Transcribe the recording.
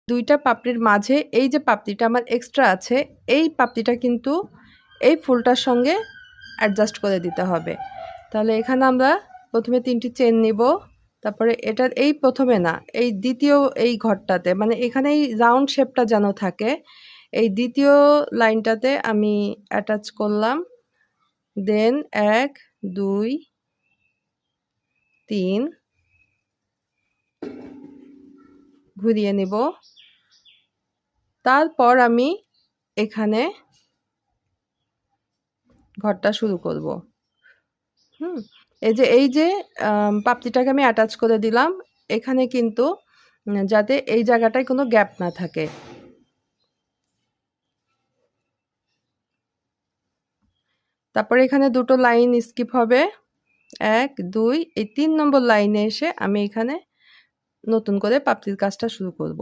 দুইটা পাপড়ির মাঝে এই যে পাপড়িটা আমার এক্সট্রা আছে, এই পাপড়িটা কিন্তু এই ফুলটার সঙ্গে অ্যাডজাস্ট করে দিতে হবে। তাহলে এখানে আমরা প্রথমে 3টি চেন নিব, তারপরে এটার এই প্রথমে না, এই দ্বিতীয় এই ঘরটাতে, মানে এখানে এই রাউন্ড শেপটা যেন থাকে, এই দ্বিতীয় লাইনটাতে আমি অ্যাটাচ করলাম। দেন 1 2 3 ঘুরিয়ে নিব। তারপর আমি এখানে ঘরটা শুরু করব। এই যে পাপড়িটাকে আমি অ্যাটাচ করে দিলাম, এখানে কিন্তু যাতে এই জায়গাটায় কোনো গ্যাপ না থাকে। তারপরে এখানে দুটো লাইন স্কিপ হবে, 1 2, এই 3 নম্বর লাইনে এসে আমি এখানে নতুন করে পাপড়ির কাজটা শুরু করব।